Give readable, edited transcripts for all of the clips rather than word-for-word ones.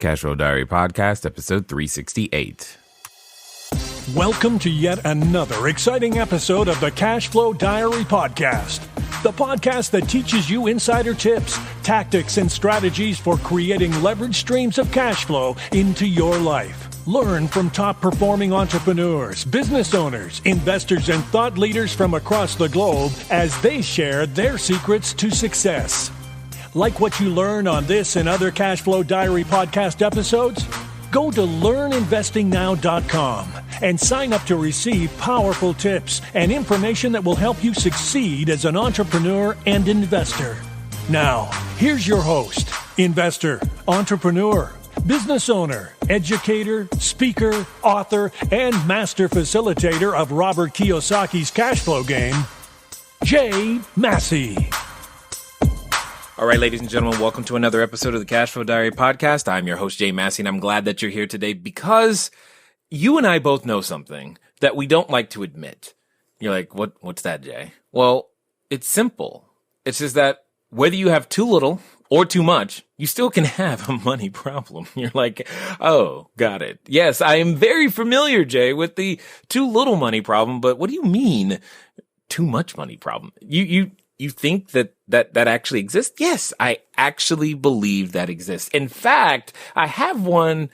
Cashflow Diary Podcast, episode 368. Welcome to yet another exciting episode of the Cashflow Diary Podcast, the podcast that teaches you insider tips, tactics, and strategies for creating leverage streams of cash flow into your life. Learn from top-performing entrepreneurs, business owners, investors, and thought leaders from across the globe as they share their secrets to success. Like what you learn on this and other Cashflow Diary podcast episodes? Go to learninvestingnow.com and sign up to receive powerful tips and information that will help you succeed as an entrepreneur and investor. Now, here's your host, investor, entrepreneur, business owner, educator, speaker, author, and master facilitator of Robert Kiyosaki's cash flow game, Jay Massey. All right, ladies and gentlemen, welcome to another episode of the Cashflow Diary Podcast. I'm your host, Jay Massey, and I'm glad that you're here today because you and I both know something that we don't like to admit. You're like, what's that, Jay? Well, it's simple. It's just that whether you have too little or too much, you still can have a money problem. You're like, oh, got it. Yes, I am very familiar, Jay, with the too little money problem, but what do you mean too much money problem? You think that actually exists? Yes, I actually believe that exists. In fact, I have one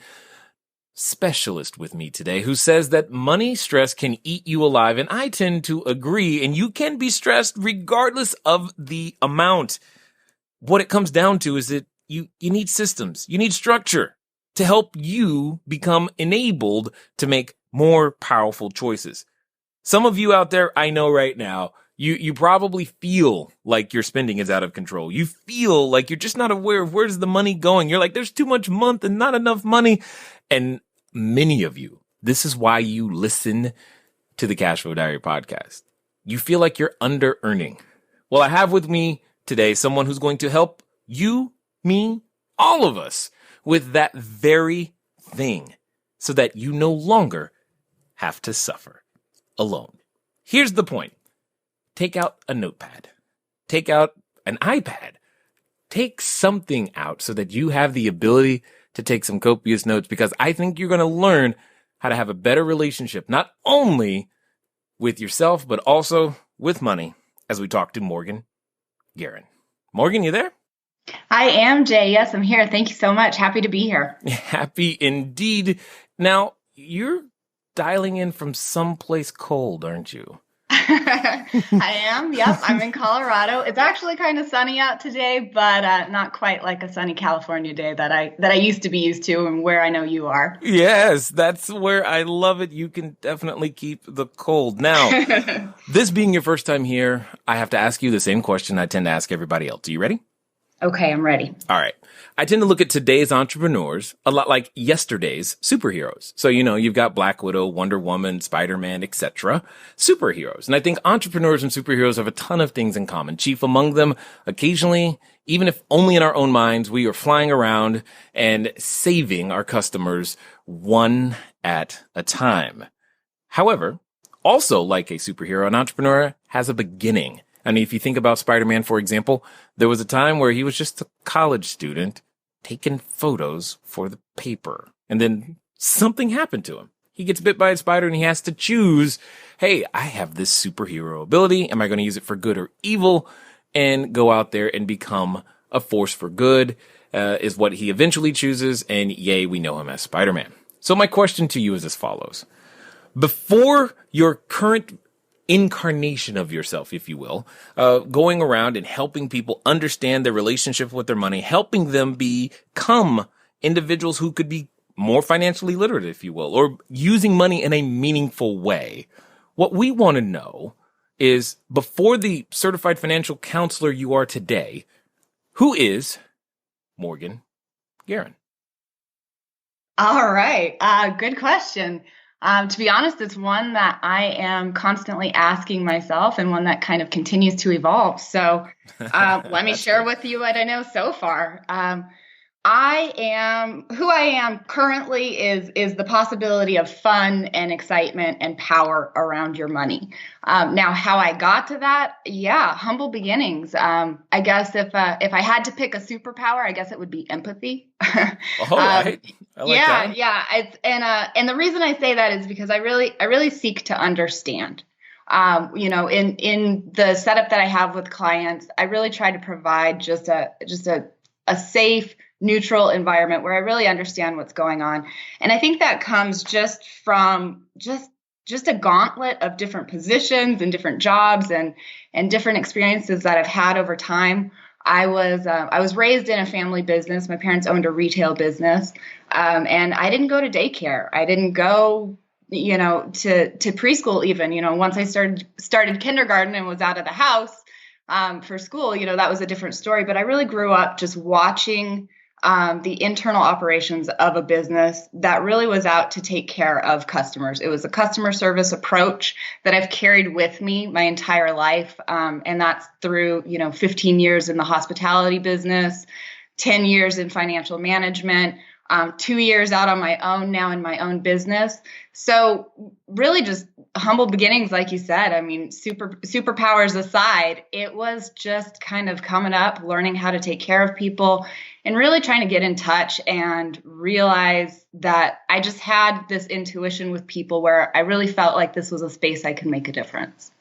specialist with me today who says that money stress can eat you alive, and I tend to agree, and you can be stressed regardless of the amount. What it comes down to is that you need systems, you need structure to help you become enabled to make more powerful choices. Some of you out there, I know right now, You probably feel like your spending is out of control. You feel like you're just not aware of where's the money going. You're like, there's too much month and not enough money. And many of you, this is why you listen to the Cashflow Diary podcast. You feel like you're under earning. Well, I have with me today someone who's going to help you, me, all of us with that very thing so that you no longer have to suffer alone. Here's the point. Take out a notepad. Take out an iPad. Take something out so that you have the ability to take some copious notes, because I think you're going to learn how to have a better relationship, not only with yourself, but also with money, as we talk to Morgan Garon. Morgan, you there? I am, Jay. Yes, I'm here. Thank you so much. Happy to be here. Happy indeed. Now, you're dialing in from someplace cold, aren't you? I am. Yep. I'm in Colorado. It's actually kind of sunny out today, but not quite like a sunny California day that I used to be used to and where I know you are. Yes, that's where I love it. You can definitely keep the cold. Now, this being your first time here, I have to ask you the same question I tend to ask everybody else. Are you ready? Okay, I'm ready. All right. I tend to look at today's entrepreneurs a lot like yesterday's superheroes. So, you've got Black Widow, Wonder Woman, Spider-Man, etc. Superheroes. And I think entrepreneurs and superheroes have a ton of things in common. Chief among them, occasionally, even if only in our own minds, we are flying around and saving our customers one at a time. However, also like a superhero, an entrepreneur has a beginning. I mean, if you think about Spider-Man, for example, there was a time where he was just a college student taking photos for the paper. And then something happened to him. He gets bit by a spider and he has to choose, hey, I have this superhero ability. Am I going to use it for good or evil? And go out there and become a force for good is what he eventually chooses. And yay, we know him as Spider-Man. So my question to you is as follows. Before your current incarnation of yourself, if you will, going around and helping people understand their relationship with their money, helping them become individuals who could be more financially literate, if you will, or using money in a meaningful way. What we want to know is, before the certified financial counselor you are today, who is Morgan Garon? All right. Good question. To be honest, it's one that I am constantly asking myself and one that kind of continues to evolve. So let me share with you what I know so far. who I am currently is the possibility of fun and excitement and power around your money. Now, how I got to that, humble beginnings. I guess if I had to pick a superpower, I guess it would be empathy. All right. I like that. Yeah. It's and the reason I say that is because I really seek to understand. In the setup that I have with clients, I really try to provide just a safe, neutral environment where I really understand what's going on. And I think that comes just from just a gauntlet of different positions and different jobs and different experiences that I've had over time. I was raised in a family business. My parents owned a retail business, and I didn't go to daycare. I didn't go, to preschool even. Once I started kindergarten and was out of the house for school, that was a different story. But I really grew up just watching the internal operations of a business that really was out to take care of customers. It was a customer service approach that I've carried with me my entire life. And that's through, 15 years in the hospitality business, 10 years in financial management, 2 years out on my own now in my own business. So really just humble beginnings, like you said. I mean, superpowers aside, it was just kind of coming up, learning how to take care of people and really trying to get in touch and realize that I just had this intuition with people where I really felt like this was a space I could make a difference.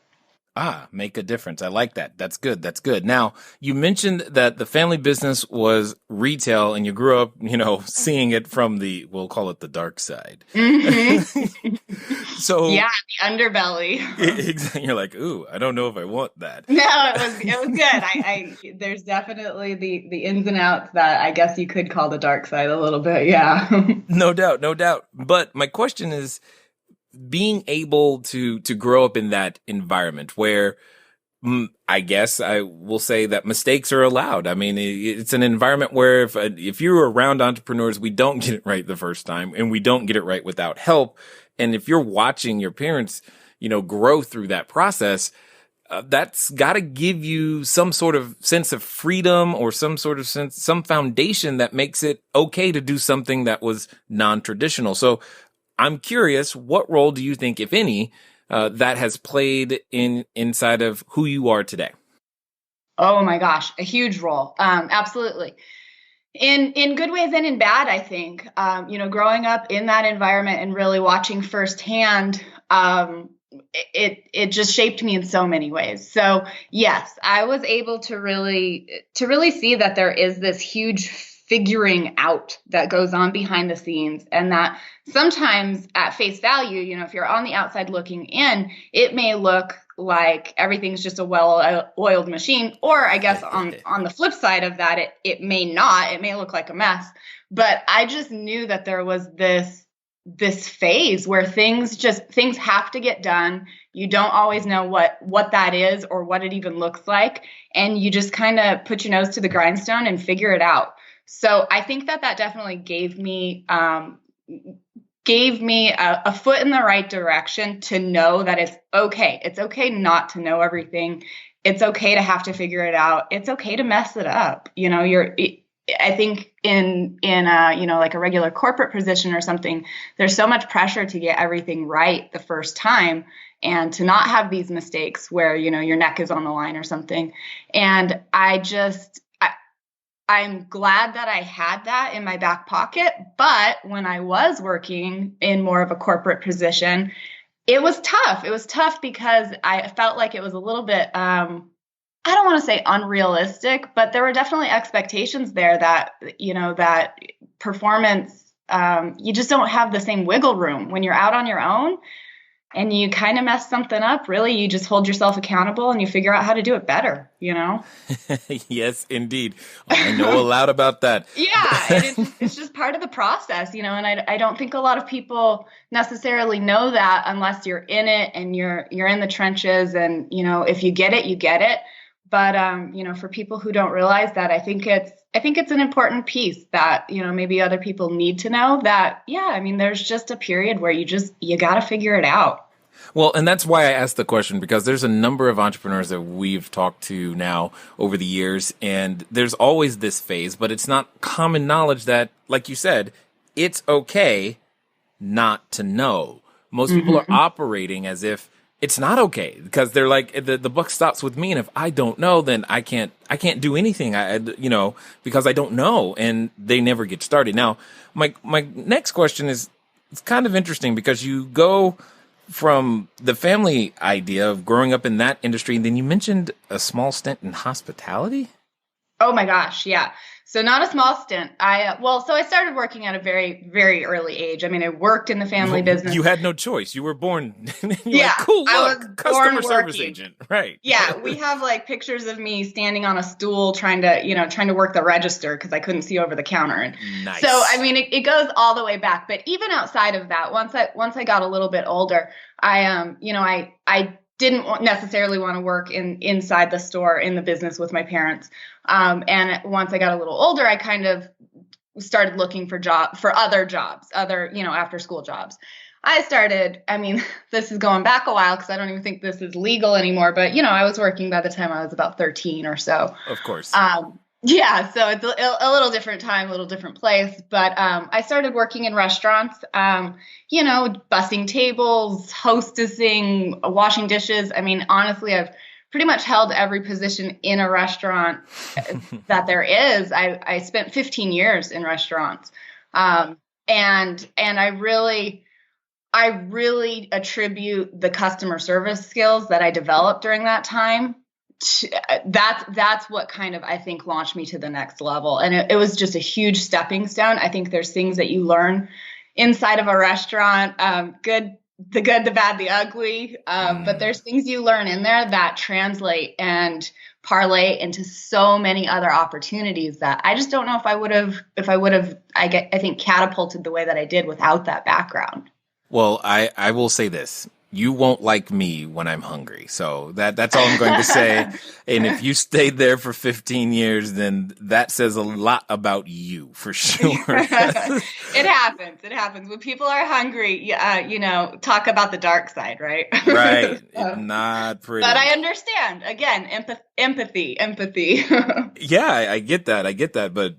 Make a difference. I like that. That's good. That's good. Now, you mentioned that the family business was retail and you grew up, seeing it from we'll call it the dark side. Mm-hmm. So yeah, the underbelly. You're like, ooh, I don't know if I want that. No, it was good. There's definitely the ins and outs that I guess you could call the dark side a little bit. Yeah. No doubt. But my question is, being able to grow up in that environment where I guess I will say that mistakes are allowed. I mean, it's an environment where if you're around entrepreneurs, we don't get it right the first time and we don't get it right without help. And if you're watching your parents, grow through that process, that's got to give you some sort of sense of freedom or some foundation that makes it okay to do something that was non-traditional. So I'm curious, what role do you think, if any, that has played inside of who you are today? Oh my gosh, a huge role. Absolutely. In good ways and in bad, I think. Growing up in that environment and really watching firsthand, it just shaped me in so many ways. So yes, I was able to really see that there is this huge figuring out that goes on behind the scenes, and that sometimes at face value, if you're on the outside looking in, it may look like everything's just a well-oiled machine, or I guess on the flip side of that, it may not. It may look like a mess. But I just knew that there was this phase where things have to get done. You don't always know what that is or what it even looks like, and you just kind of put your nose to the grindstone and figure it out. So I think that definitely gave me a foot in the right direction to know that it's okay. It's okay not to know everything. It's okay to have to figure it out. It's okay to mess it up. I think in like a regular corporate position or something, there's so much pressure to get everything right the first time and to not have these mistakes where, your neck is on the line or something. And I'm glad that I had that in my back pocket. But when I was working in more of a corporate position, it was tough. It was tough because I felt like it was a little bit, I don't want to say unrealistic, but there were definitely expectations there that, that performance, you just don't have the same wiggle room when you're out on your own. And you kind of mess something up, really, you just hold yourself accountable and you figure out how to do it better, Yes, indeed. I know a lot about that. Yeah, it's just part of the process, and I don't think a lot of people necessarily know that unless you're in it and you're in the trenches and, if you get it, you get it. But, for people who don't realize that, I think it's an important piece that, maybe other people need to know that, there's just a period where you got to figure it out. Well, and that's why I asked the question, because there's a number of entrepreneurs that we've talked to now over the years, and there's always this phase, but it's not common knowledge that, like you said, it's okay not to know. Most people are operating as if it's not okay, because they're like, the buck stops with me, and if I don't know, then I can't do anything. Because I don't know, and they never get started. Now, my next question is, it's kind of interesting, because you go from the family idea of growing up in that industry, and then you mentioned a small stint in hospitality. Oh my gosh, yeah. So not a small stint. So I started working at a very, very early age. I mean, I worked in the family business. You had no choice. You were born. Yeah, like, cool. Look, I was customer service working. agent, right? Yeah, we have like pictures of me standing on a stool trying to work the register because I couldn't see over the counter. And nice. So I mean, it goes all the way back. But even outside of that, once I got a little bit older, I didn't necessarily want to work inside the store in the business with my parents. And once I got a little older, I kind of started looking for other jobs, after school jobs. This is going back a while because I don't even think this is legal anymore, but I was working by the time I was about 13 or so. Of course. Yeah, so it's a little different time, a little different place. But I started working in restaurants, bussing tables, hostessing, washing dishes. I mean, honestly, I've pretty much held every position in a restaurant that there is. I spent 15 years in restaurants. And I really attribute the customer service skills that I developed during that time. That's what kind of, I think, launched me to the next level. And it was just a huge stepping stone. I think there's things that you learn inside of a restaurant, the good, the bad, the ugly. But there's things you learn in there that translate and parlay into so many other opportunities that I just don't know if I would have, I think, catapulted the way that I did without that background. Well, I will say this. You won't like me when I'm hungry. So that's all I'm going to say. And if you stayed there for 15 years, then that says a lot about you for sure. It happens. When people are hungry, talk about the dark side, right? Right. Not pretty. But I understand. Again, empathy. Yeah, I get that. But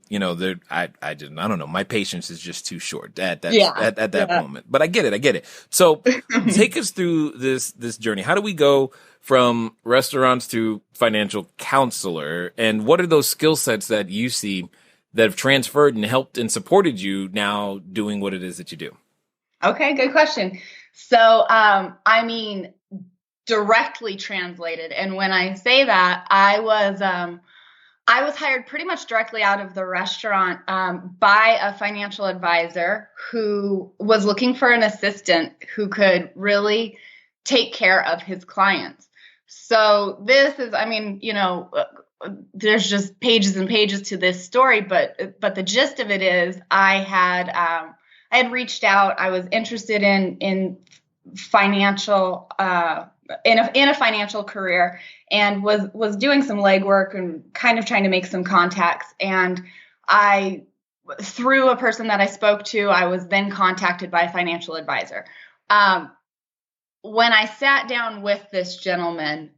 I don't know. My patience is just too short at that moment. But I get it. So take us through this journey. How do we go from restaurants to financial counselor? And what are those skill sets that you see that have transferred and helped and supported you now doing what it is that you do? Okay, good question. So, directly translated. And when I say that, I was hired pretty much directly out of the restaurant by a financial advisor who was looking for an assistant who could really take care of his clients. So this is, there's just pages and pages to this story, but the gist of it is I had reached out. I was interested in financial in a financial career, and was doing some legwork and kind of trying to make some contacts. And through a person that I spoke to, I was then contacted by a financial advisor. When I sat down with this gentleman,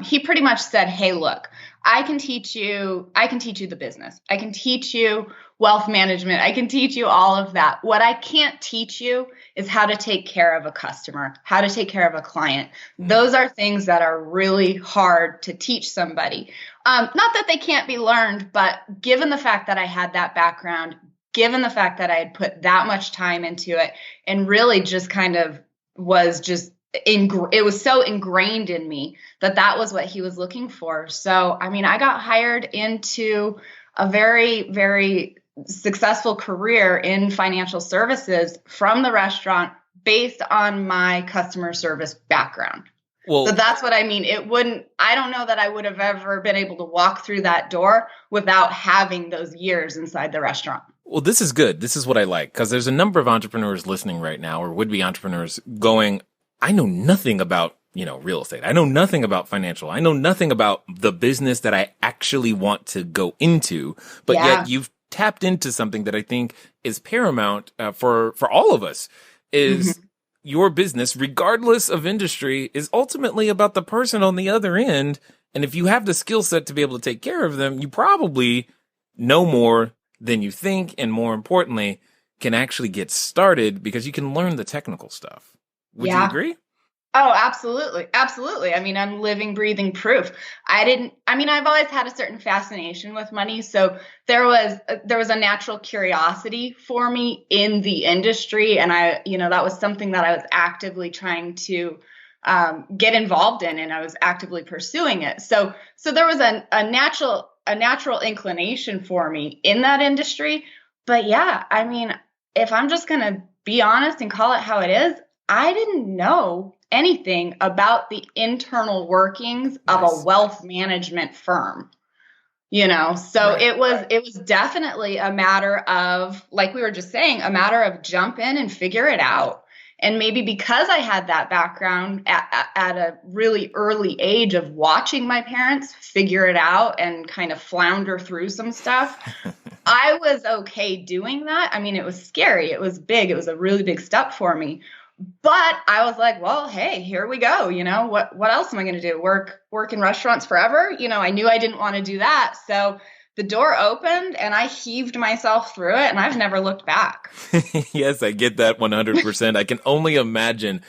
he pretty much said, "Hey, look, I can teach you the business. I can teach you wealth management. I can teach you all of that. What I can't teach you is how to take care of a customer, how to take care of a client. Those are things that are really hard to teach somebody. Not that they can't be learned, but given the fact that I had that background, given the fact that I had put that much time into it, and really just kind of was just it was so ingrained in me that was what he was looking for. So, I got hired into a very, very successful career in financial services from the restaurant based on my customer service background. Well, so that's what I mean. I don't know that I would have ever been able to walk through that door without having those years inside the restaurant. Well, this is good. This is what I like, because there's a number of entrepreneurs listening right now, or would-be entrepreneurs going, I know nothing about, real estate. I know nothing about financial. I know nothing about the business that I actually want to go into, but yet you've tapped into something that I think is paramount for all of us, is your business, regardless of industry, is ultimately about the person on the other end. And if you have the skill set to be able to take care of them, you probably know more than you think. And more importantly, can actually get started because you can learn the technical stuff. Would you agree? Oh, absolutely. Absolutely. I mean, I'm living, breathing proof. I've always had a certain fascination with money. So there was a natural curiosity for me in the industry. And that was something that I was actively trying to get involved in, and I was actively pursuing it. So there was a natural inclination for me in that industry. But yeah, I mean, if I'm just going to be honest and call it how it is, I didn't know anything about the internal workings of a wealth management firm, so it was definitely a matter of, like we were just saying, a matter of jump in and figure it out. And maybe because I had that background at a really early age of watching my parents figure it out and kind of flounder through some stuff, I was okay doing that. I mean, it was scary. It was big. It was a really big step for me. But I was like, well, hey, here we go. What else am I going to do? Work in restaurants forever? I knew I didn't want to do that. So the door opened and I heaved myself through it, and I've never looked back. Yes, I get that 100%. I can only imagine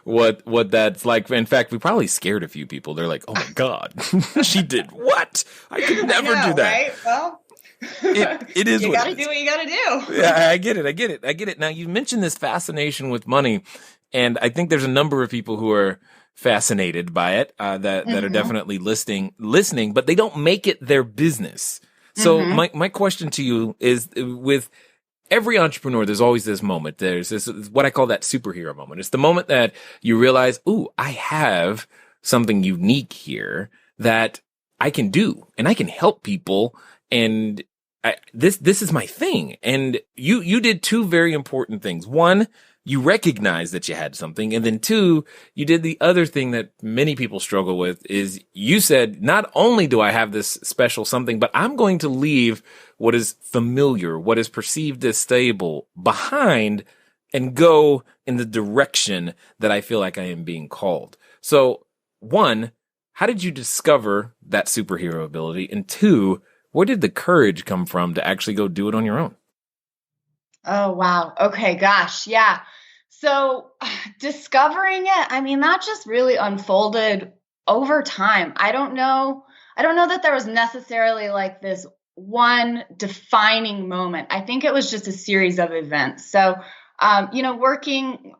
what that's like. In fact, we probably scared a few people. They're like, oh my God, she did what? I could never do that. Right? Well, it is. You got to do what you got to do. Yeah, I get it. Now, you mentioned this fascination with money, and I think there's a number of people who are fascinated by it that are definitely listening, but they don't make it their business. So my question to you is, with every entrepreneur, there's always this moment. There's this, what I call that superhero moment. It's the moment that you realize, ooh, I have something unique here that I can do, and I can help people. And this is my thing. And you did two very important things. One, you recognized that you had something. And then two, you did the other thing that many people struggle with, is you said, not only do I have this special something, but I'm going to leave what is familiar, what is perceived as stable behind, and go in the direction that I feel like I am being called. So one, how did you discover that superhero ability? And two, where did the courage come from to actually go do it on your own? Oh, wow. Okay. Gosh. Yeah. So discovering it, I mean, that just really unfolded over time. I don't know that there was necessarily like this one defining moment. I think it was just a series of events. So, working.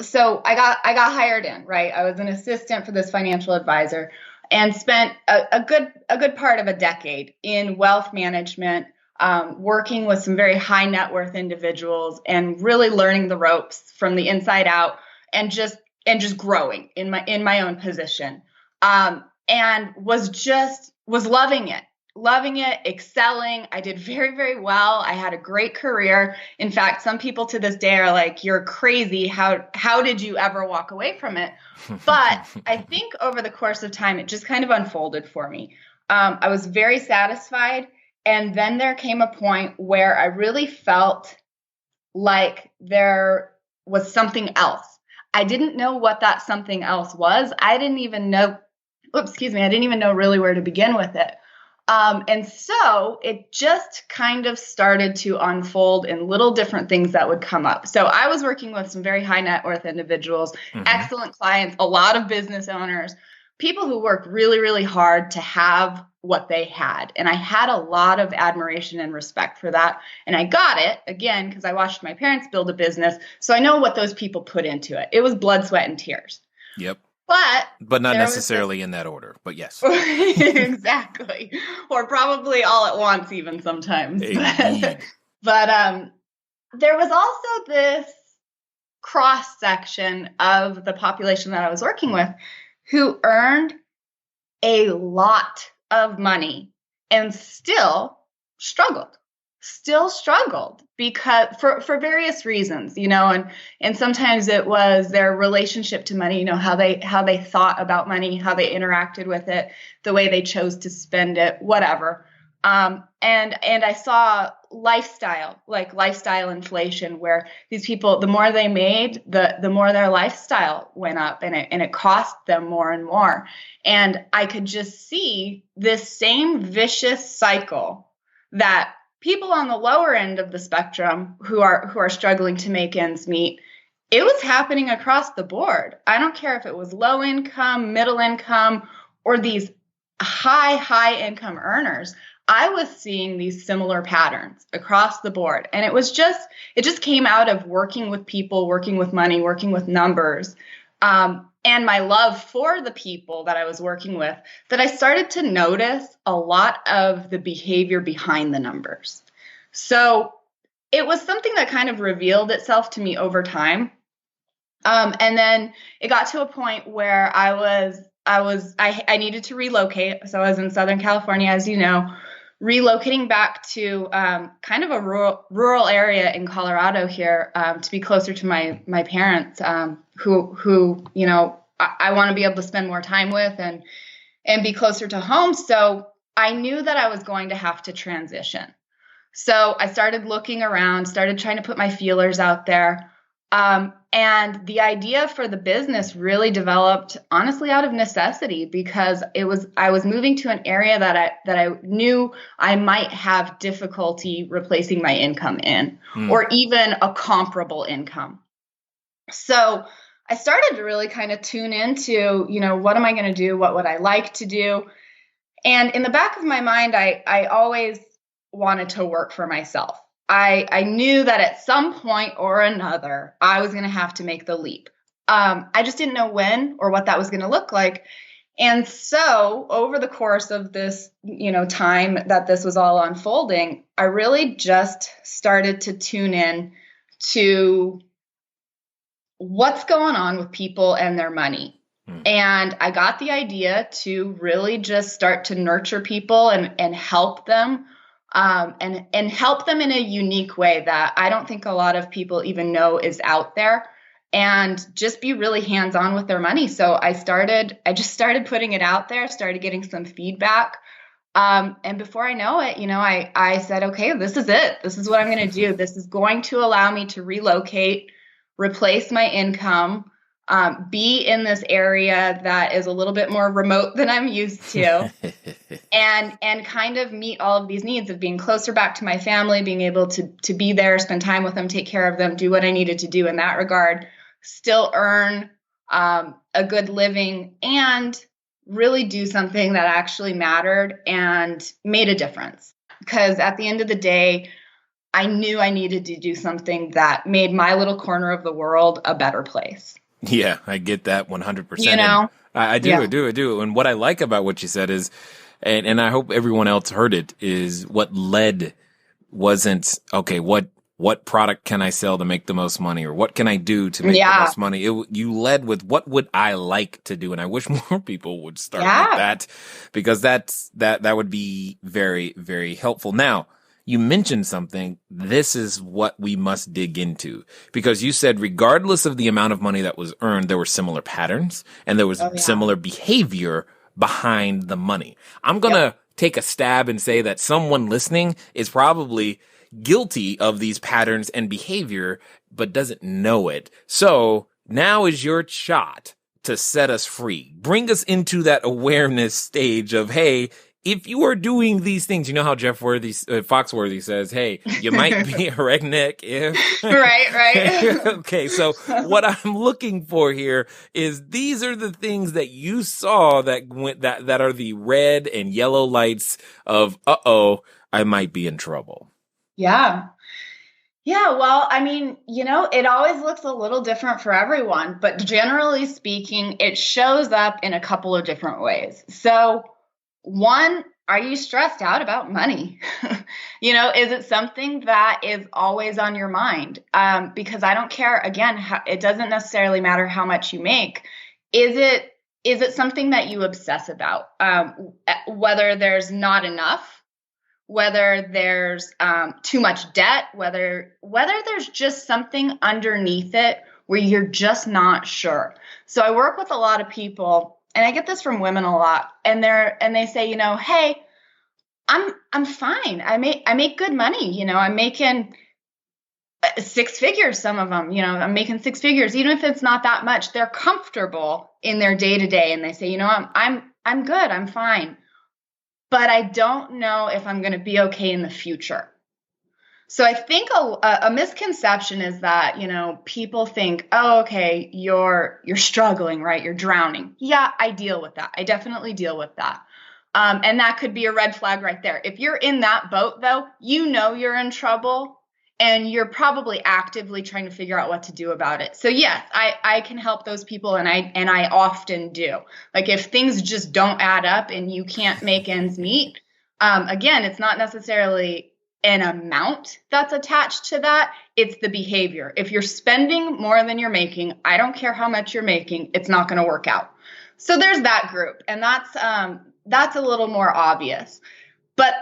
So I got hired in, right? I was an assistant for this financial advisor, and spent a good part of a decade in wealth management, working with some very high net worth individuals, and really learning the ropes from the inside out, and just growing in my own position, and was loving it, excelling. I did very, very well. I had a great career. In fact, some people to this day are like, you're crazy. How did you ever walk away from it? But I think over the course of time, it just kind of unfolded for me. I was very satisfied. And then there came a point where I really felt like there was something else. I didn't know what that something else was. I didn't even know really where to begin with it. And so it just kind of started to unfold in little different things that would come up. So I was working with some very high net worth individuals, excellent clients, a lot of business owners, people who worked really, really hard to have what they had. And I had a lot of admiration and respect for that. And I got it, again, because I watched my parents build a business. So I know what those people put into it. It was blood, sweat, and tears. Yep. But not necessarily in that order, but yes. Exactly. Or probably all at once, even sometimes. But there was also this cross section of the population that I was working with who earned a lot of money and still struggled because for various reasons, and sometimes it was their relationship to money, how they thought about money, how they interacted with it, the way they chose to spend it, whatever. And I saw lifestyle inflation, where these people, the more they made, the more their lifestyle went up, and it cost them more and more. And I could just see this same vicious cycle that people on the lower end of the spectrum who are struggling to make ends meet, it was happening across the board. I don't care if it was low income, middle income, or these high income earners. I was seeing these similar patterns across the board. And it just came out of working with people, working with money, working with numbers, and my love for the people that I was working with, that I started to notice a lot of the behavior behind the numbers. So it was something that kind of revealed itself to me over time. And then it got to a point where I needed to relocate. So I was in Southern California, as you know, relocating back to kind of a rural area in Colorado here, to be closer to my parents, who I want to be able to spend more time with and be closer to home. So I knew that I was going to have to transition. So I started looking around, started trying to put my feelers out there. And the idea for the business really developed, honestly, out of necessity, because I was moving to an area that I knew I might have difficulty replacing my income in, or even a comparable income. So I started to really kind of tune into, what am I going to do? What would I like to do? And in the back of my mind, I always wanted to work for myself. I knew that at some point or another, I was going to have to make the leap. I just didn't know when or what that was going to look like. And so over the course of this, time that this was all unfolding, I really just started to tune in to what's going on with people and their money. And I got the idea to really just start to nurture people and help them. And help them in a unique way that I don't think a lot of people even know is out there, and just be really hands-on with their money. So I just started putting it out there, started getting some feedback. And before I know it, I said, okay, this is it. This is what I'm going to do. This is going to allow me to relocate, replace my income, be in this area that is a little bit more remote than I'm used to, and kind of meet all of these needs of being closer back to my family, being able to be there, spend time with them, take care of them, do what I needed to do in that regard, still earn a good living, and really do something that actually mattered and made a difference. Because at the end of the day, I knew I needed to do something that made my little corner of the world a better place. Yeah, I get that 100%. I do. And what I like about what you said is, and I hope everyone else heard it, is what led wasn't, okay, what product can I sell to make the most money, or what can I do to make the most money? You led with, what would I like to do? And I wish more people would start with that, because that would be very, very helpful. Now, you mentioned something. This is what we must dig into, because you said regardless of the amount of money that was earned, there were similar patterns and there was similar behavior behind the money. I'm going to take a stab and say that someone listening is probably guilty of these patterns and behavior, but doesn't know it. So now is your shot to set us free. Bring us into that awareness stage of, hey, if you are doing these things, you know how Jeff Foxworthy says, hey, you might be a redneck if... Right. Okay, so what I'm looking for here is, these are the things that you saw that are the red and yellow lights of, I might be in trouble. Yeah. Yeah, well, I mean, it always looks a little different for everyone, but generally speaking, it shows up in a couple of different ways. So, one, are you stressed out about money? Is it something that is always on your mind? Because I don't care, again, it doesn't necessarily matter how much you make. Is it something that you obsess about? Whether there's not enough, whether there's too much debt, whether there's just something underneath it where you're just not sure. So I work with a lot of people, and I get this from women a lot, and they say, hey, I'm fine. I make good money. I'm making six figures. Some of them, I'm making six figures, even if it's not that much. They're comfortable in their day to day, and they say, I'm good. I'm fine, but I don't know if I'm going to be okay in the future. So I think a misconception is that, people think, oh, okay, you're struggling, right? You're drowning. Yeah, I deal with that. I definitely deal with that. And that could be a red flag right there. If you're in that boat, though, you're in trouble and you're probably actively trying to figure out what to do about it. So yes, I can help those people, and I often do. Like if things just don't add up and you can't make ends meet, again, it's not necessarily an amount that's attached to that. It's the behavior. If you're spending more than you're making, I don't care how much you're making, it's not going to work out. So there's that group, and that's a little more obvious. But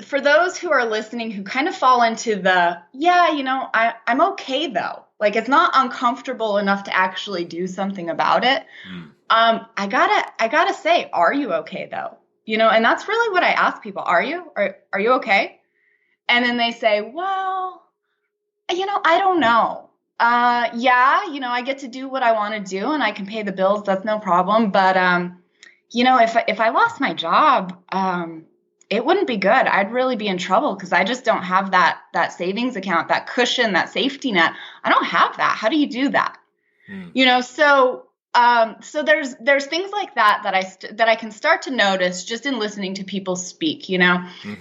for those who are listening who kind of fall into I'm okay though. Like it's not uncomfortable enough to actually do something about it. I gotta say, are you okay though? And that's really what I ask people. Are you okay? And then they say, well, I don't know. I get to do what I want to do and I can pay the bills. That's no problem. But, if I lost my job, it wouldn't be good. I'd really be in trouble because I just don't have that savings account, that cushion, that safety net. I don't have that. How do you do that? So there's things like that I can start to notice just in listening to people speak,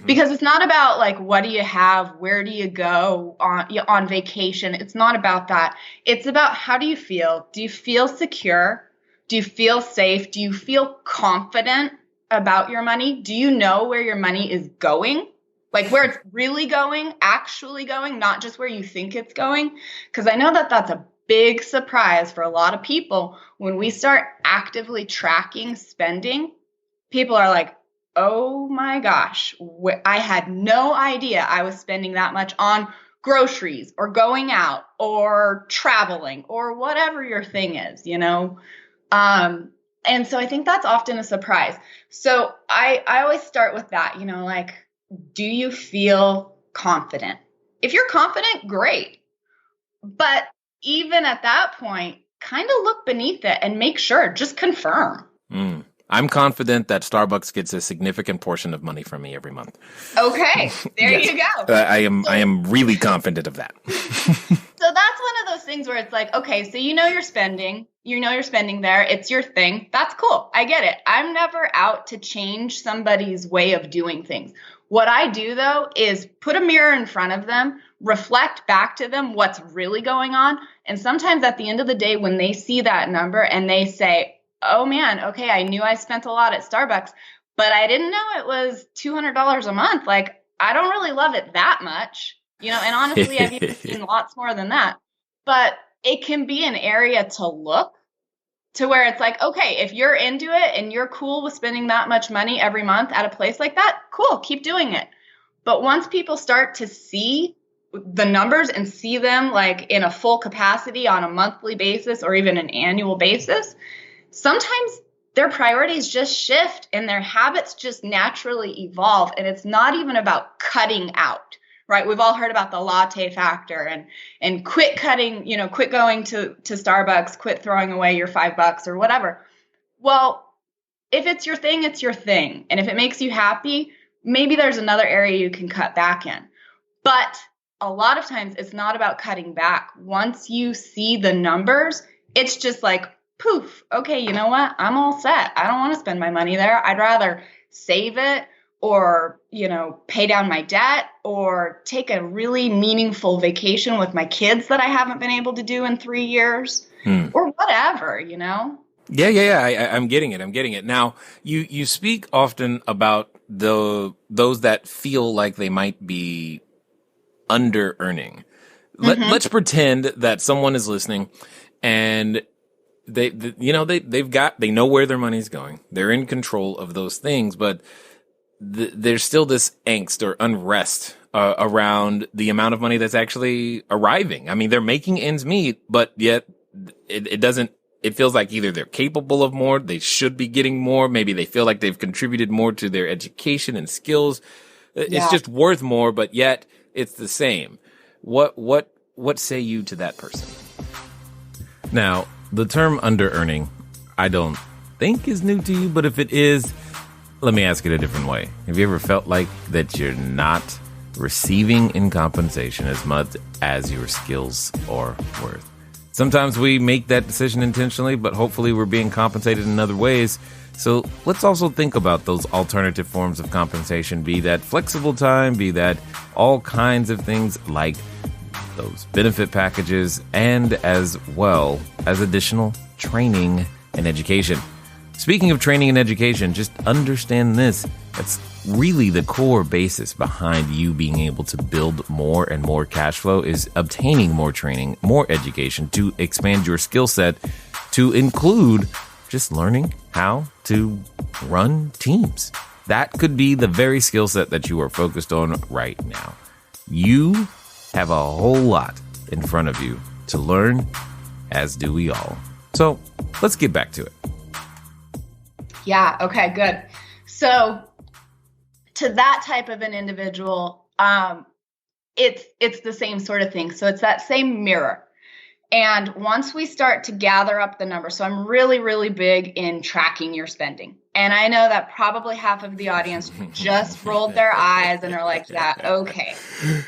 because it's not about like, what do you have? Where do you go on vacation? It's not about that. It's about, how do you feel? Do you feel secure? Do you feel safe? Do you feel confident about your money? Do you know where your money is going? Like where it's really going, actually going, not just where you think it's going? Because I know that's a big surprise for a lot of people. When we start actively tracking spending, people are like, oh my gosh, I had no idea I was spending that much on groceries or going out or traveling or whatever your thing is, and so I think that's often a surprise. So I always start with that, like, do you feel confident? If you're confident, great. But even at that point, kind of look beneath it and make sure, just confirm. I'm confident that Starbucks gets a significant portion of money from me every month. Okay, there you go. I am really confident of that. So that's one of those things where it's like, okay, so you're spending there. It's your thing. That's cool. I get it. I'm never out to change somebody's way of doing things. What I do, though, is put a mirror in front of them, reflect back to them what's really going on. And sometimes at the end of the day, when they see that number and they say, oh man, okay, I knew I spent a lot at Starbucks, but I didn't know it was $200 a month. Like, I don't really love it that much, and honestly, I've even seen lots more than that. But it can be an area to look to where it's like, okay, if you're into it and you're cool with spending that much money every month at a place like that, cool, keep doing it. But once people start to see the numbers and see them like in a full capacity on a monthly basis or even an annual basis, sometimes their priorities just shift and their habits just naturally evolve. And it's not even about cutting out, right? We've all heard about the latte factor and quit cutting, quit going to Starbucks, quit throwing away your $5 or whatever. Well, if it's your thing, it's your thing. And if it makes you happy, maybe there's another area you can cut back in. But a lot of times it's not about cutting back. Once you see the numbers, it's just like, poof, okay, you know what? I'm all set. I don't want to spend my money there. I'd rather save it or, pay down my debt or take a really meaningful vacation with my kids that I haven't been able to do in 3 years or whatever, Yeah. I'm getting it. Now, you speak often about those that feel like they might be under earning. Let's pretend that someone is listening and they know where their money's going. They're in control of those things, but there's still this angst or unrest around the amount of money that's actually arriving. I mean, they're making ends meet, but yet it doesn't it feels like either they're capable of more, they should be getting more, maybe they feel like they've contributed more to their education and skills. It's just worth more, but yet it's the same. What say you to that person? Now, the term under-earning, I don't think is new to you, but if it is, let me ask it a different way. Have you ever felt like that you're not receiving in compensation as much as your skills are worth? Sometimes we make that decision intentionally, but hopefully we're being compensated in other ways. So let's also think about those alternative forms of compensation, be that flexible time, be that all kinds of things like those benefit packages, and as well as additional training and education. Speaking of training and education, just understand this. That's really the core basis behind you being able to build more and more cash flow is obtaining more training, more education to expand your skill set to include just learning how to run teams. That could be the very skill set that you are focused on right now. You have a whole lot in front of you to learn, as do we all. So let's get back to it. Yeah. Okay, good. So to that type of an individual, it's the same sort of thing. So it's that same mirror. And once we start to gather up the numbers, so I'm really, really big in tracking your spending. And I know that probably half of the audience just rolled their eyes and are like, yeah, okay.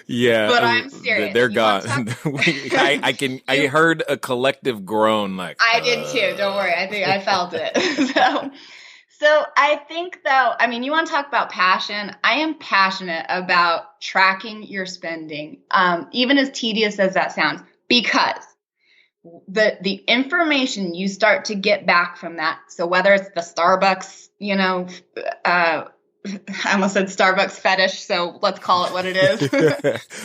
Yeah. But I'm serious. They're gone. I heard a collective groan like. I did too. Don't worry. I think I felt it. So I think though, I mean, you want to talk about passion. I am passionate about tracking your spending, even as tedious as that sounds, because the information you start to get back from that. So whether it's the Starbucks, I almost said Starbucks fetish, so let's call it what it is.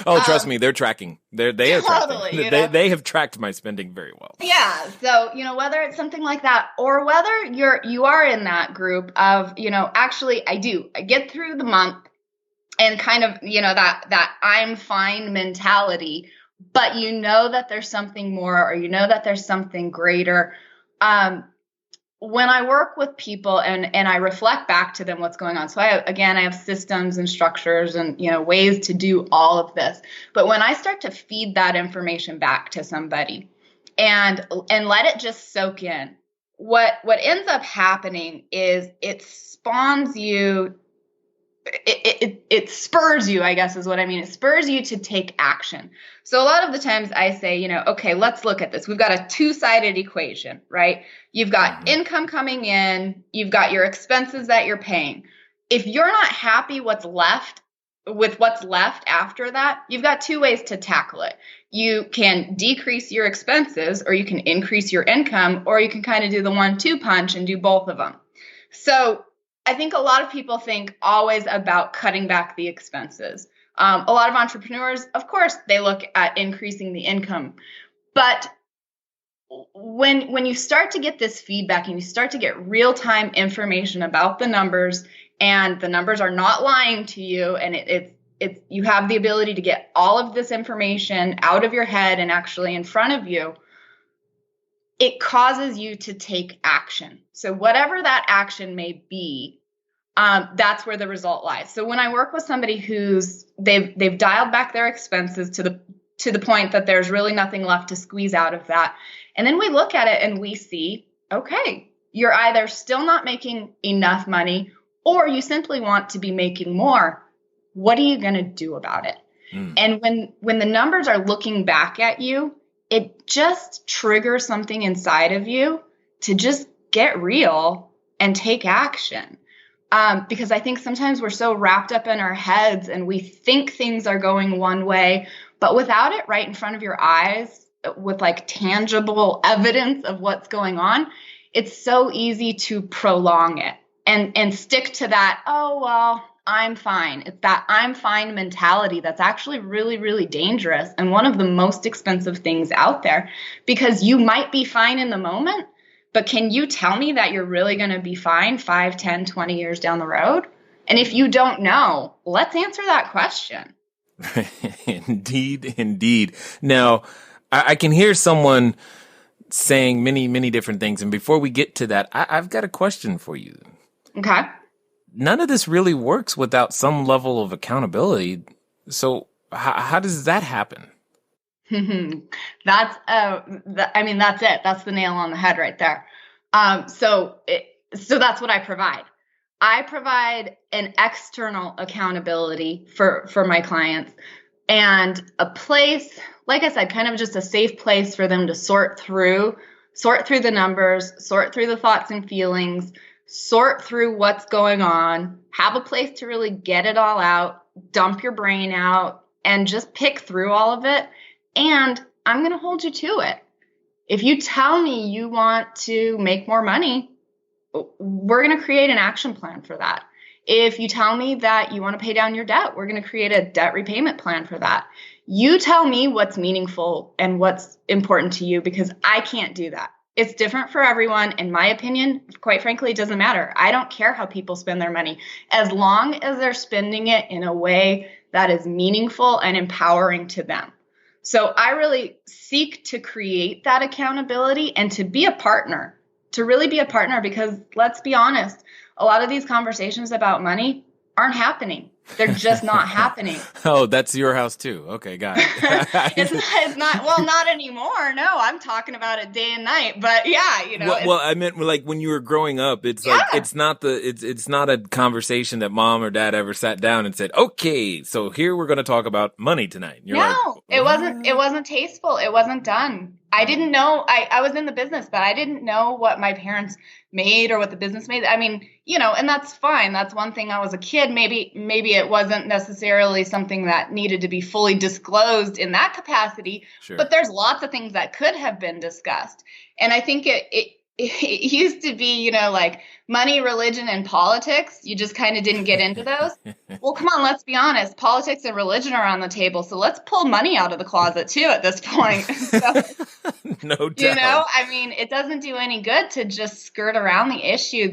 Oh, trust me, they're tracking. They are totally, tracking. They have tracked my spending very well. Yeah. So, whether it's something like that or whether you are in that group of, actually I get through the month and kind of, that I'm fine mentality, but that there's something more or that there's something greater. When I work with people and I reflect back to them what's going on. So I have systems and structures and, ways to do all of this. But when I start to feed that information back to somebody and let it just soak in, what ends up happening is it spawns you. It spurs you, I guess is what I mean. It spurs you to take action. So a lot of the times I say, okay, let's look at this. We've got a two-sided equation, right? You've got income coming in. You've got your expenses that you're paying. If you're not happy with what's left after that, you've got two ways to tackle it. You can decrease your expenses or you can increase your income, or you can kind of do the 1-2 punch and do both of them. So I think a lot of people think always about cutting back the expenses. A lot of entrepreneurs, of course, they look at increasing the income. But when you start to get this feedback and you start to get real-time information about the numbers, and the numbers are not lying to you, and it's you have the ability to get all of this information out of your head and actually in front of you, it causes you to take action. So whatever that action may be, that's where the result lies. So when I work with somebody they've dialed back their expenses to the point that there's really nothing left to squeeze out of that, and then we look at it and we see, okay, you're either still not making enough money or you simply want to be making more. What are you going to do about it? And when the numbers are looking back at you, it just triggers something inside of you to just get real and take action. Because I think sometimes we're so wrapped up in our heads and we think things are going one way, but without it right in front of your eyes with like tangible evidence of what's going on, it's so easy to prolong it and stick to that, oh, well, I'm fine. It's that I'm fine mentality that's actually really, really dangerous and one of the most expensive things out there, because you might be fine in the moment, but can you tell me that you're really going to be fine 5, 10, 20 years down the road? And if you don't know, let's answer that question. Indeed. Now, I can hear someone saying many, many different things. And before we get to that, I've got a question for you. Okay. None of this really works without some level of accountability. So how does that happen? That's it. That's the nail on the head right there. So that's what I provide. I provide an external accountability for my clients, and a place, like I said, kind of just a safe place for them to sort through the numbers, sort through the thoughts and feelings, sort through what's going on, have a place to really get it all out, dump your brain out, and just pick through all of it. And I'm going to hold you to it. If you tell me you want to make more money, we're going to create an action plan for that. If you tell me that you want to pay down your debt, we're going to create a debt repayment plan for that. You tell me what's meaningful and what's important to you, because I can't do that. It's different for everyone. In my opinion, quite frankly, it doesn't matter. I don't care how people spend their money, as long as they're spending it in a way that is meaningful and empowering to them. So I really seek to create that accountability and to be a partner, to really be a partner, because let's be honest, a lot of these conversations about money aren't happening. They're just not happening. Oh, that's your house too. Okay, got it. It's not, well, not anymore. No, I'm talking about it day and night. But yeah, Well, I meant like when you were growing up, it's like, it's not a conversation that mom or dad ever sat down and said, okay, so here we're going to talk about money tonight. You're it wasn't tasteful. It wasn't done. I didn't know, I was in the business, but I didn't know what my parents made or what the business made. I mean, and that's fine. That's one thing. I was a kid. Maybe it wasn't necessarily something that needed to be fully disclosed in that capacity, Sure. But there's lots of things that could have been discussed. And I think it used to be, like money, religion, and politics. You just kind of didn't get into those. Well, come on, let's be honest. Politics and religion are on the table. So let's pull money out of the closet too at this point. So, no doubt. It doesn't do any good to just skirt around the issue.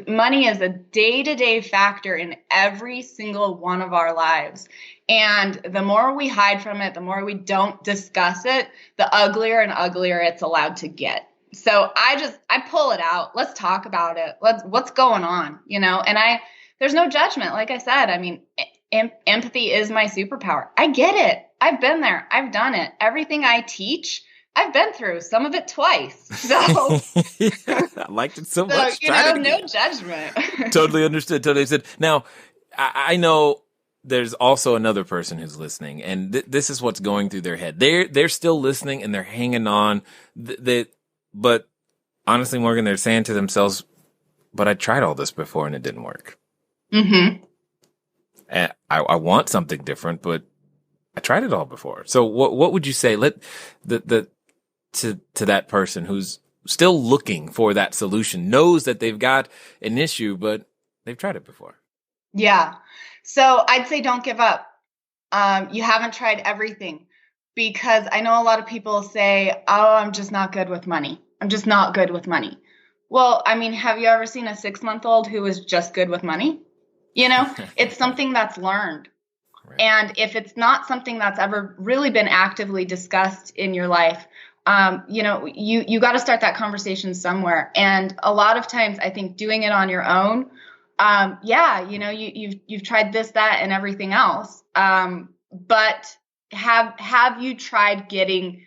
Money is a day-to-day factor in every single one of our lives. And the more we hide from it, the more we don't discuss it, the uglier and uglier it's allowed to get. So I pull it out. Let's talk about it. What's going on, and there's no judgment. Like I said, empathy is my superpower. I get it. I've been there. I've done it. Everything I teach, I've been through, some of it twice. So I liked it so much. No judgment. Totally understood. Totally understood. Now, I know there's also another person who's listening, and this is what's going through their head. They're still listening and they're hanging on. But honestly, Morgan, they're saying to themselves, but I tried all this before and it didn't work. Mm-hmm. And I want something different, but I tried it all before. So what would you say to that person who's still looking for that solution, knows that they've got an issue, but they've tried it before? Yeah. So I'd say don't give up. You haven't tried everything. Because I know a lot of people say, oh, I'm just not good with money. I'm just not good with money. Well, have you ever seen a 6-month-old who is just good with money? It's something that's learned. Right. And if it's not something that's ever really been actively discussed in your life, you got to start that conversation somewhere. And a lot of times I think doing it on your own, you've tried this, that, and everything else. But have you tried getting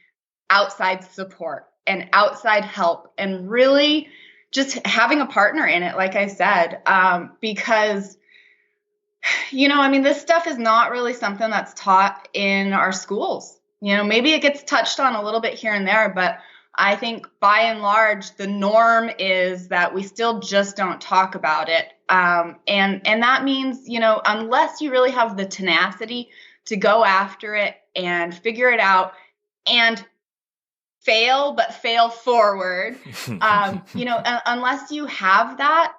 outside support and outside help and really just having a partner in it, like I said, because, this stuff is not really something that's taught in our schools. Maybe it gets touched on a little bit here and there, but I think by and large, the norm is that we still just don't talk about it. And that means, unless you really have the tenacity to go after it and figure it out and fail, but fail forward. Unless you have that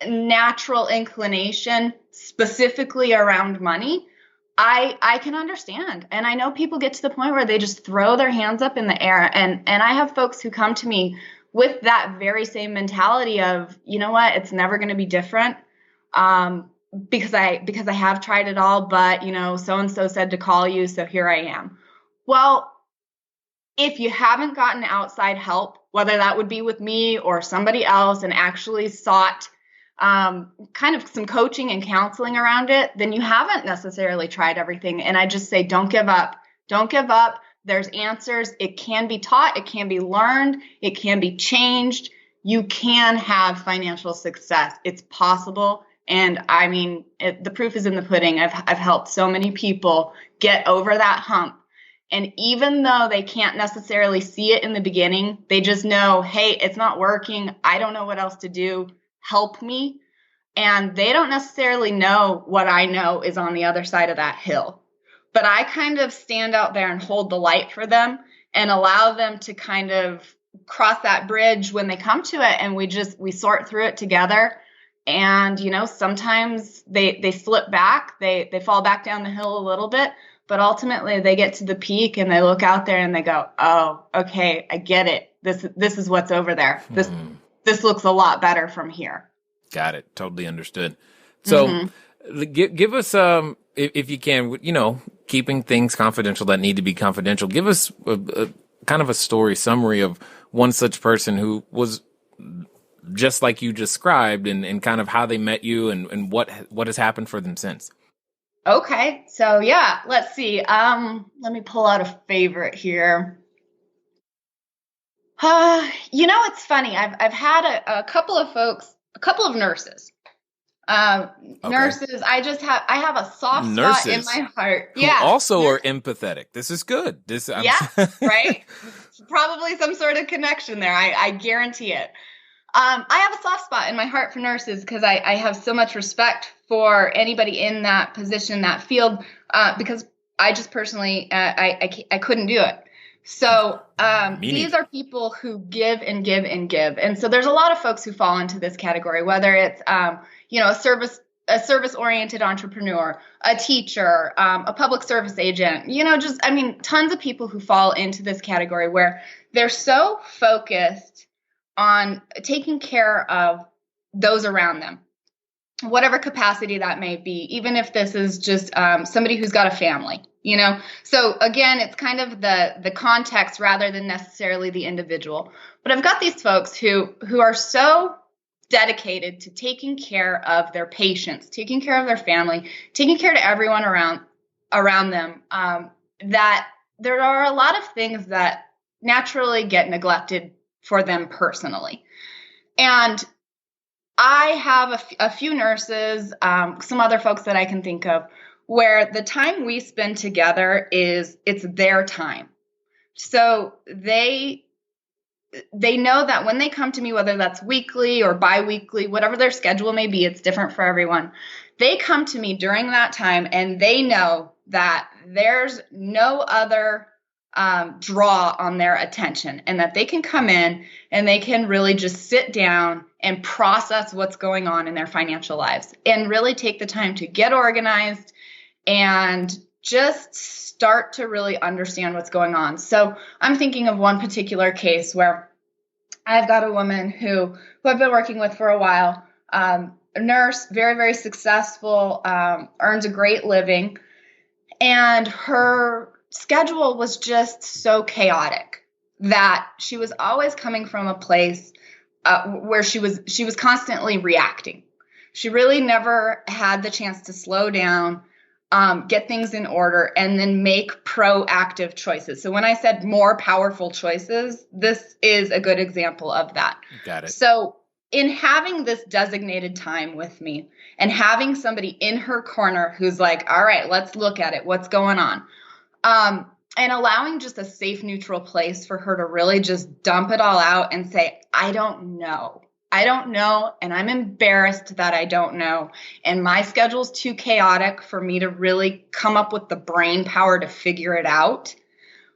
natural inclination specifically around money, I can understand. And I know people get to the point where they just throw their hands up in the air. And I have folks who come to me with that very same mentality of, it's never going to be different. Because I have tried it all, but so-and-so said to call you, so here I am. Well, if you haven't gotten outside help, whether that would be with me or somebody else, and actually sought kind of some coaching and counseling around it, then you haven't necessarily tried everything. And I just say, don't give up. Don't give up. There's answers. It can be taught. It can be learned. It can be changed. You can have financial success. It's possible. And I mean, the proof is in the pudding. I've helped so many people get over that hump. And even though they can't necessarily see it in the beginning, they just know, hey, it's not working. I don't know what else to do. Help me. And they don't necessarily know what I know is on the other side of that hill. But I kind of stand out there and hold the light for them and allow them to kind of cross that bridge when they come to it. And we sort through it together. And, you know, sometimes they slip back, they fall back down the hill a little bit, but ultimately they get to the peak and they look out there and they go, oh, okay, I get it. This is what's over there. This looks a lot better from here. Got it. Totally understood. So give us, if you can, you know, keeping things confidential that need to be confidential, give us a kind of a story summary of one such person who was just like you described, and kind of how they met you and what has happened for them since. Okay. So yeah, let's see. Let me pull out a favorite here. You know, it's funny. I've had a couple of folks, a couple of nurses. Nurses. I have a soft spot in my heart. Who also are empathetic. This is good. Right. Probably some sort of connection there. I guarantee it. I have a soft spot in my heart for nurses because I have so much respect for anybody in that position, that field, because I just personally, I couldn't do it. So these are people who give and give and give. And so there's a lot of folks who fall into this category, whether it's, you know, a service-oriented entrepreneur, a teacher, a public service agent, you know, just, I mean, tons of people who fall into this category where they're so focused on taking care of those around them, whatever capacity that may be, even if this is just somebody who's got a family, you know? So again, it's kind of the context rather than necessarily the individual. But I've got these folks who are so dedicated to taking care of their patients, taking care of their family, taking care of everyone around them, that there are a lot of things that naturally get neglected for them personally. And I have a few nurses, some other folks that I can think of, where the time we spend together it's their time. So they know that when they come to me, whether that's weekly or biweekly, whatever their schedule may be, it's different for everyone. They come to me during that time and they know that there's no other draw on their attention, and that they can come in and they can really just sit down and process what's going on in their financial lives and really take the time to get organized and just start to really understand what's going on. So I'm thinking of one particular case where I've got a woman who I've been working with for a while, a nurse, very, very successful, earns a great living, and her schedule was just so chaotic that she was always coming from a place where she was constantly reacting. She really never had the chance to slow down, get things in order, and then make proactive choices. So when I said more powerful choices, this is a good example of that. Got it. So in having this designated time with me and having somebody in her corner who's like, all right, let's look at it. What's going on? And allowing just a safe, neutral place for her to really just dump it all out and say, I don't know. And I'm embarrassed that I don't know. And my schedule's too chaotic for me to really come up with the brain power to figure it out.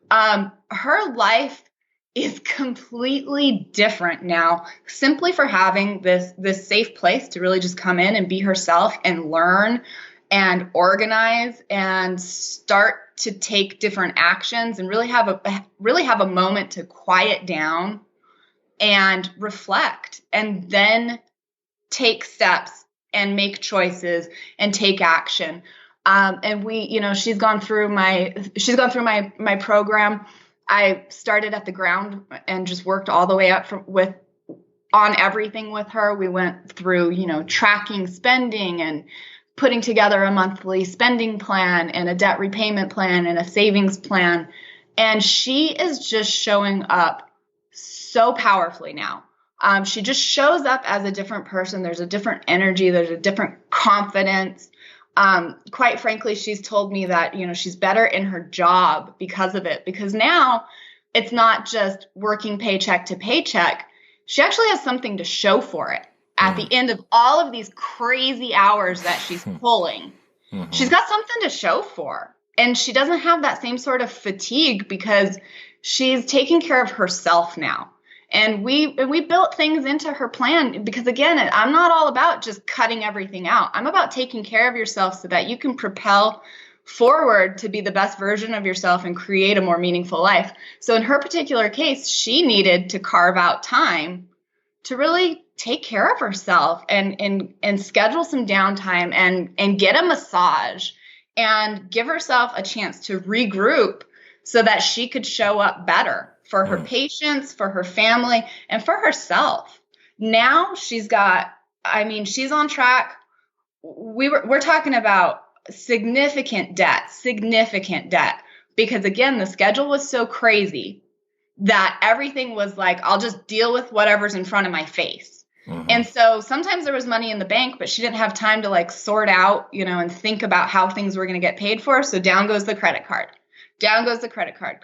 Her life is completely different now, simply for having this safe place to really just come in and be herself and learn and organize and start to take different actions and really have a moment to quiet down and reflect, and then take steps and make choices and take action. And we, you know, she's gone through my program. I started at the ground and just worked all the way up on everything with her. We went through, tracking spending and putting together a monthly spending plan and a debt repayment plan and a savings plan. And she is just showing up so powerfully now. She just shows up as a different person. There's a different energy. There's a different confidence. Quite frankly, she's told me that, she's better in her job because of it, because now it's not just working paycheck to paycheck. She actually has something to show for it at the end of all of these crazy hours that she's pulling. Mm-hmm. She's got something to show for, and she doesn't have that same sort of fatigue because she's taking care of herself now. And we built things into her plan because, again, I'm not all about just cutting everything out. I'm about taking care of yourself so that you can propel forward to be the best version of yourself and create a more meaningful life. So in her particular case, she needed to carve out time to really take care of herself and schedule some downtime and get a massage and give herself a chance to regroup so that she could show up better for her patients, for her family, and for herself. Now she's on track. We're talking about significant debt, because again, the schedule was so crazy that everything was like, I'll just deal with whatever's in front of my face. Mm-hmm. And so sometimes there was money in the bank, but she didn't have time to sort out, and think about how things were going to get paid for. So down goes the credit card. Down goes the credit card.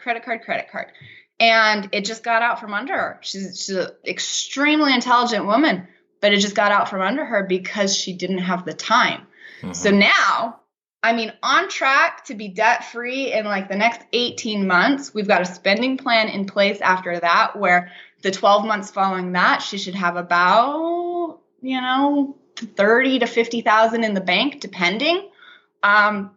And it just got out from under her. She's an extremely intelligent woman, but it just got out from under her because she didn't have the time. Mm-hmm. So now, on track to be debt-free in the next 18 months. We've got a spending plan in place after that, where the 12 months following that, she should have about, 30 to 50,000 in the bank, depending. And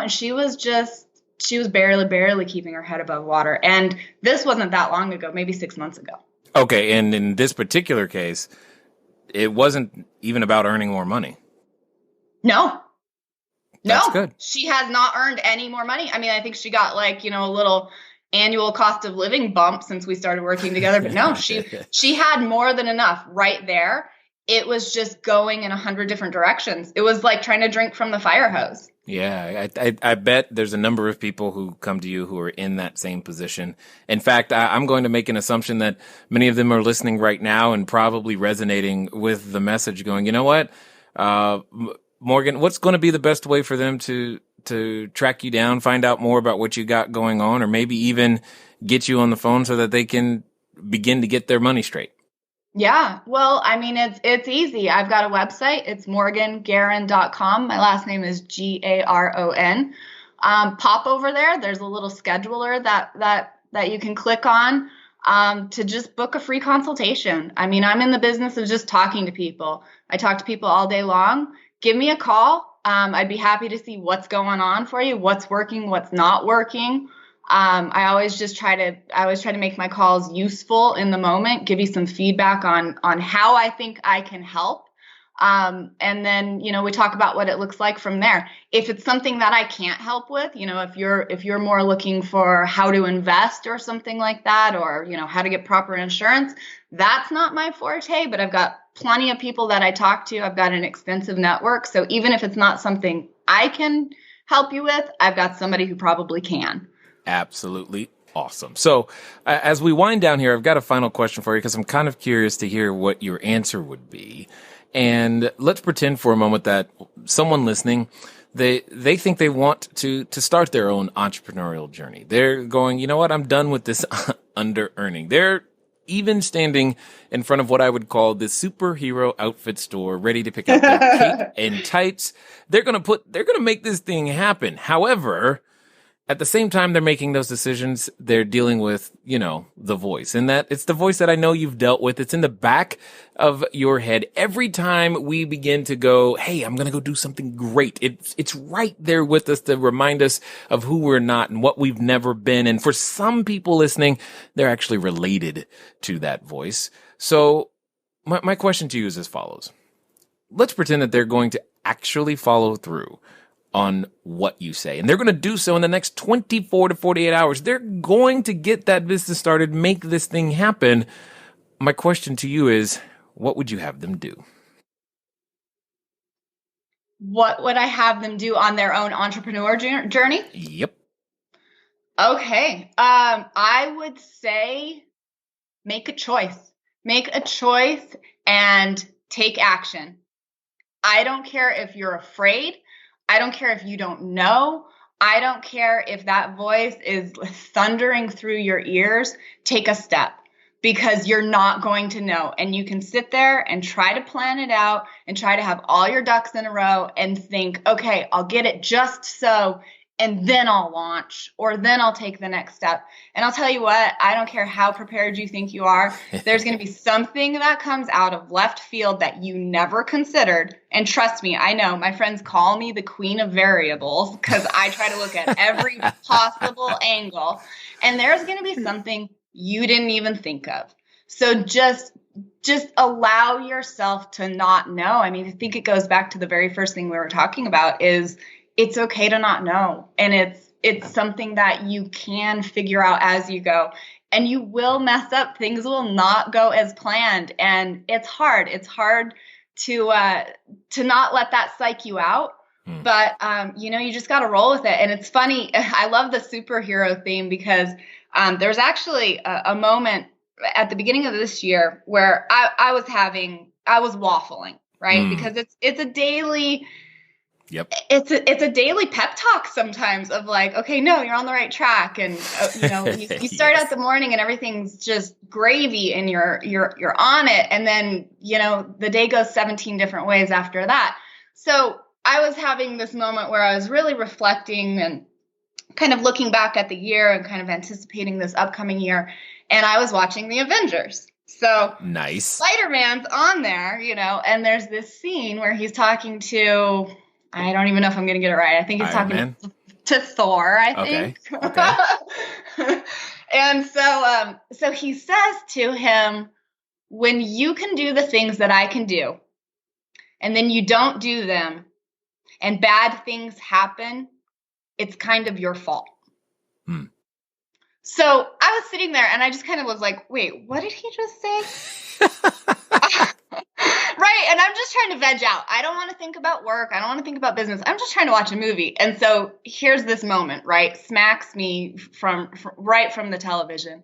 she was barely keeping her head above water. And this wasn't that long ago, maybe 6 months ago. Okay. And in this particular case, it wasn't even about earning more money. No. That's good. She has not earned any more money. I think she got a little annual cost of living bump since we started working together. But no, she had more than enough right there. It was just going in 100 different directions. It was like trying to drink from the fire hose. Yeah, I bet there's a number of people who come to you who are in that same position. In fact, I'm going to make an assumption that many of them are listening right now and probably resonating with the message going, you know what, Morgan, what's going to be the best way for them to track you down, find out more about what you got going on, or maybe even get you on the phone so that they can begin to get their money straight? Yeah. Well, it's easy. I've got a website. It's morgangaron.com. My last name is Garon. Pop over there. There's a little scheduler that you can click on to just book a free consultation. I'm in the business of just talking to people. I talk to people all day long. Give me a call. I'd be happy to see what's going on for you, what's working, what's not working. I always try to make my calls useful in the moment, give you some feedback on how I think I can help. And then, we talk about what it looks like from there. If it's something that I can't help with, if you're more looking for how to invest or something like that, or, how to get proper insurance, that's not my forte, but I've got plenty of people that I talk to. I've got an extensive network. So even if it's not something I can help you with, I've got somebody who probably can. Absolutely awesome. So as we wind down here, I've got a final question for you because I'm kind of curious to hear what your answer would be. And let's pretend for a moment that someone listening, they think they want to start their own entrepreneurial journey. They're going, you know what? I'm done with this under earning. They're even standing in front of what I would call the superhero outfit store, ready to pick out their cape and tights. They're going to make this thing happen. However, at the same time they're making those decisions, they're dealing with, the voice. And that it's the voice that I know you've dealt with. It's in the back of your head. Every time we begin to go, hey, I'm going to go do something great. It's right there with us to remind us of who we're not and what we've never been. And for some people listening, they're actually related to that voice. So my question to you is as follows. Let's pretend that they're going to actually follow through on what you say. And they're going to do so in the next 24 to 48 hours. They're going to get that business started, make this thing happen. My question to you is, what would you have them do? What would I have them do on their own entrepreneur journey? Yep. Okay. I would say make a choice. Make a choice and take action. I don't care if you're afraid. I don't care if you don't know. I don't care if that voice is thundering through your ears. Take a step, because you're not going to know. And you can sit there and try to plan it out and try to have all your ducks in a row and think, okay, I'll get it just so, and then I'll launch, or then I'll take the next step. And I'll tell you what, I don't care how prepared you think you are. There's going to be something that comes out of left field that you never considered. And trust me, I know my friends call me the queen of variables because I try to look at every possible angle. And there's going to be something you didn't even think of. So just allow yourself to not know. I mean, I think it goes back to the very first thing we were talking about is it's okay to not know. And it's something that you can figure out as you go. And you will mess up. Things will not go as planned. And it's hard. It's hard to not let that psych you out. But, you just got to roll with it. And it's funny. I love the superhero theme because there's actually a moment at the beginning of this year where I was waffling, right? Because it's a daily, it's a daily pep talk sometimes of like, okay, no, you're on the right track. And, you start out the morning and everything's just gravy and you're on it. And then, the day goes 17 different ways after that. So I was having this moment where I was really reflecting and kind of looking back at the year and kind of anticipating this upcoming year. And I was watching the Avengers. So nice. Spider-Man's on there, and there's this scene where he's talking to, I don't even know if I'm going to get it right. I think he's talking to Thor, I think. Okay. And so he says to him, when you can do the things that I can do, and then you don't do them, and bad things happen, it's kind of your fault. So I was sitting there and I just kind of was like, wait, what did he just say? Right. And I'm just trying to veg out. I don't want to think about work. I don't want to think about business. I'm just trying to watch a movie. And so here's this moment, right? Smacks me from right from the television.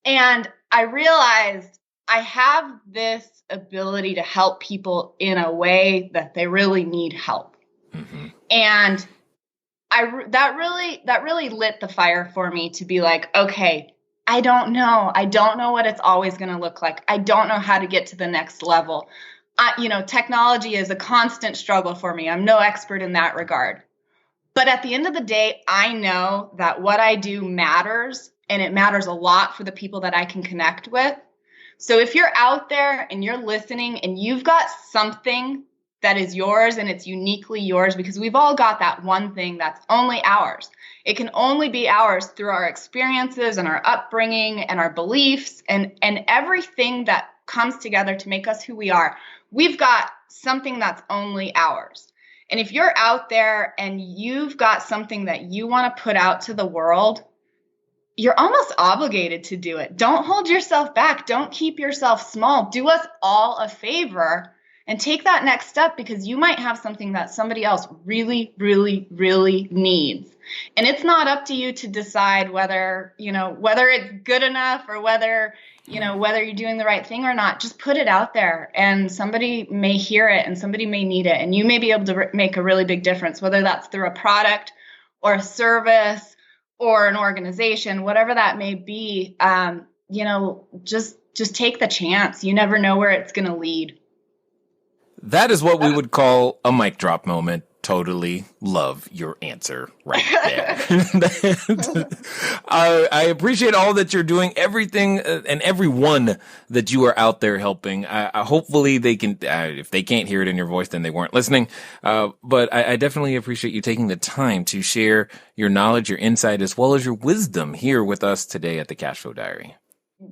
And I realized I have this ability to help people in a way that they really need help. And that really lit the fire for me to be like, okay, I don't know what it's always going to look like. I don't know how to get to the next level. Technology is a constant struggle for me. I'm no expert in that regard. But at the end of the day, I know that what I do matters, and it matters a lot for the people that I can connect with. So if you're out there and you're listening and you've got something that is yours and it's uniquely yours, because we've all got that one thing that's only ours. It can only be ours through our experiences and our upbringing and our beliefs and everything that comes together to make us who we are. We've got something that's only ours. And if you're out there and you've got something that you want to put out to the world, you're almost obligated to do it. Don't hold yourself back. Don't keep yourself small. Do us all a favor and take that next step, because you might have something that somebody else really, really, really needs. And it's not up to you to decide whether it's good enough or whether you're doing the right thing or not. Just put it out there and somebody may hear it and somebody may need it. And you may be able to make a really big difference, whether that's through a product or a service or an organization, whatever that may be. Just take the chance. You never know where it's going to lead. That is what we would call a mic drop moment. Totally love your answer right there. I appreciate all that you're doing, everything and everyone that you are out there helping. Hopefully they can, if they can't hear it in your voice, then they weren't listening. But I definitely appreciate you taking the time to share your knowledge, your insight, as well as your wisdom here with us today at the Cashflow Diary.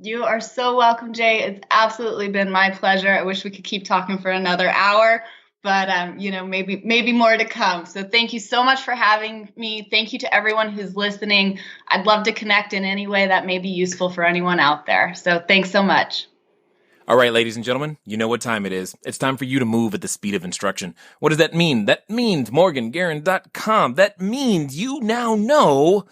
You are so welcome, Jay. It's absolutely been my pleasure. I wish we could keep talking for another hour, but maybe more to come. So thank you so much for having me. Thank you to everyone who's listening. I'd love to connect in any way that may be useful for anyone out there. So thanks so much. All right, ladies and gentlemen, you know what time it is. It's time for you to move at the speed of instruction. What does that mean? That means MorganGaron.com. That means you now know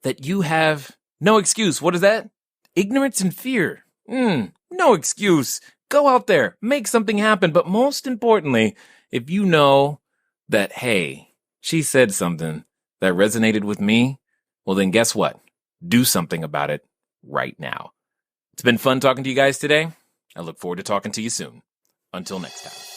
that you have no excuse. What is that? Ignorance and fear. No excuse. Go out there, make something happen. But most importantly, if you know that, hey, she said something that resonated with me, well, then guess what? Do something about it right now. It's been fun talking to you guys today. I look forward to talking to you soon. Until next time.